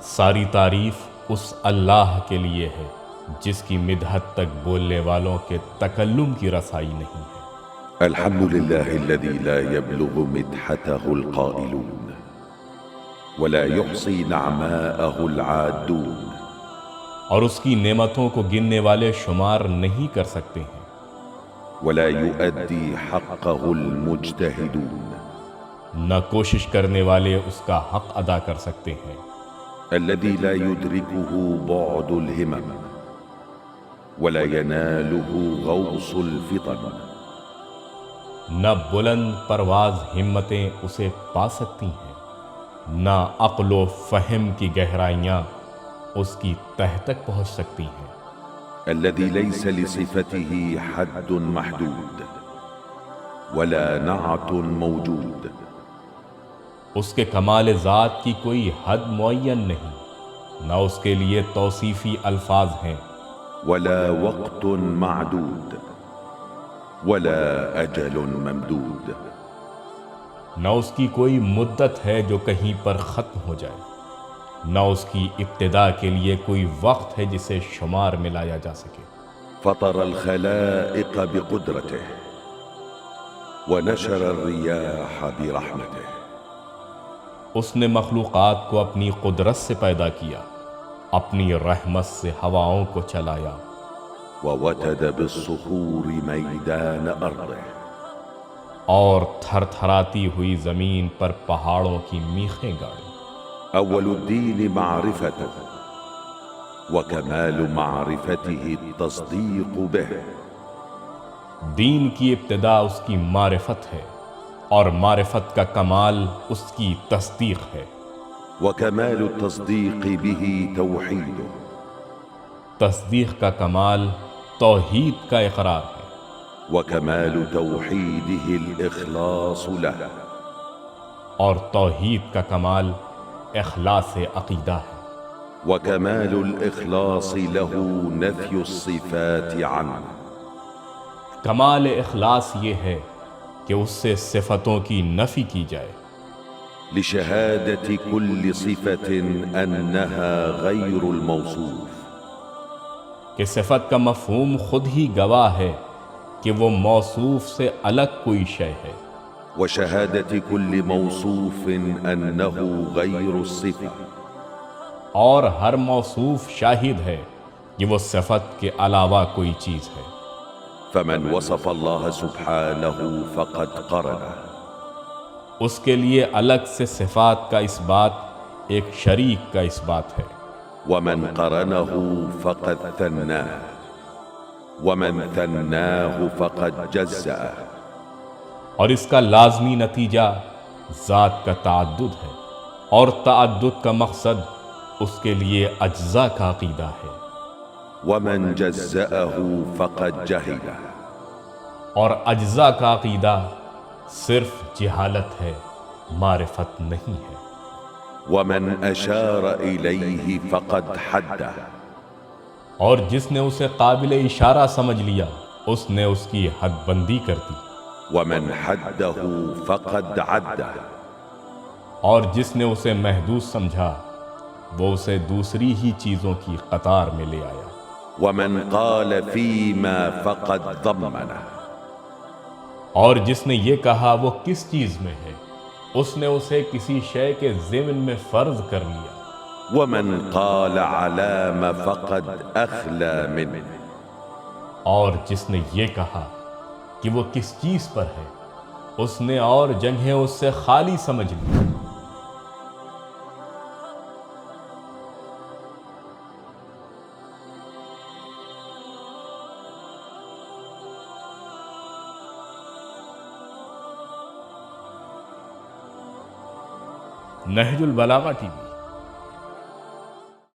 ساری تعریف اس اللہ کے لیے ہے جس کی مدحت تک بولنے والوں کے تکلم کی رسائی نہیں ہے۔ الحمد لله الذي لا يبلغ مدحته القائلون ولا يحصي نعماءه العادون، اور اس کی نعمتوں کو گننے والے شمار نہیں کر سکتے ہیں۔ ولا يؤدي حقه المجتهدون، نہ کوشش کرنے والے اس کا حق ادا کر سکتے ہیں۔ الذي لا يدركه بعد الهمم ولا يناله غوص الفطن، نہ بلند پرواز ہمتیں اسے پا سکتی ہیں، نہ عقل و فہم کی گہرائیاں اس کی تہ تک پہنچ سکتی ہیں۔ الذي ليس لصفته حد محدود ولا نعت موجود، اس کے کمال ذات کی کوئی حد معین نہیں، نہ اس کے لیے توصیفی الفاظ ہیں، ولا وقت معدود ولا اجل ممدود، نہ اس کی کوئی مدت ہے جو کہیں پر ختم ہو جائے، نہ اس کی ابتدا کے لیے کوئی وقت ہے جسے شمار میں لایا جا سکے۔ فطر الخلائق بقدرته ونشر الرياح برحمته، اس نے مخلوقات کو اپنی قدرت سے پیدا کیا، اپنی رحمت سے ہواؤں کو چلایا، ووتد بالصخور ميدان أرضه، اور تھر تھراتی ہوئی زمین پر پہاڑوں کی میخیں گاڑی۔ أول الدين معرفته وكمال معرفته التصديق به، دین کی ابتدا اس کی معرفت ہے اور معرفت کا کمال اس کی تصدیق ہے۔ وكمال التصديق به توحيده، تصدیق کا کمال توحید کا اقرار ہے، وكمال توحيده الإخلاص له، اور توحید کا کمال اخلاص عقیدہ ہے۔ وكمال الإخلاص له نفي الصفات عنه، کمال اخلاص یہ ہے کہ اس سے صفتوں کی نفی کی جائے، لشهادة كل صفة أنها غير الموصوف، کہ صفت کا مفہوم خود ہی گواہ ہے کہ وہ موصوف سے الگ کوئی شے ہے، وشهادة كل موصوف أنه غير الصفة، اور ہر موصوف شاہد ہے کہ وہ صفت کے علاوہ کوئی چیز ہے۔ فمن وصف الله سبحانه فقد قرنه، اس کے لیے الگ سے صفات کا اس بات ایک شریک کا اس بات ہے، ومن قرنه فقد ثناه، ومن ثناه فقد جزأه، اور اس کا لازمی نتیجہ ذات کا تعدد ہے، اور تعدد کا مقصد اس کے لیے اجزاء کا عقیدہ ہے، ومن جزأه فقد جهله، اور اجزاء کا عقیدہ صرف جہالت ہے، معرفت نہیں ہے، ومن أشار إليه فقد حده، اور جس نے اسے قابل اشارہ سمجھ لیا اس نے اس کی حد بندی کر دی، ومن حده فقد عده، اور جس نے اسے محدود سمجھا وہ اسے دوسری ہی چیزوں کی قطار میں لے آیا، ومن قال فيما فقد ضمنه، اور جس نے یہ کہا وہ کس چیز میں ہے اس نے اسے کسی شے کے ضمن میں فرض کر لیا، ومن قال على ما فقد أخلى منه، اور جس نے یہ کہا کہ وہ کس چیز پر ہے اس نے اور جگہیں اس سے خالی سمجھ لی۔ نہج البلاغہ ٹی وی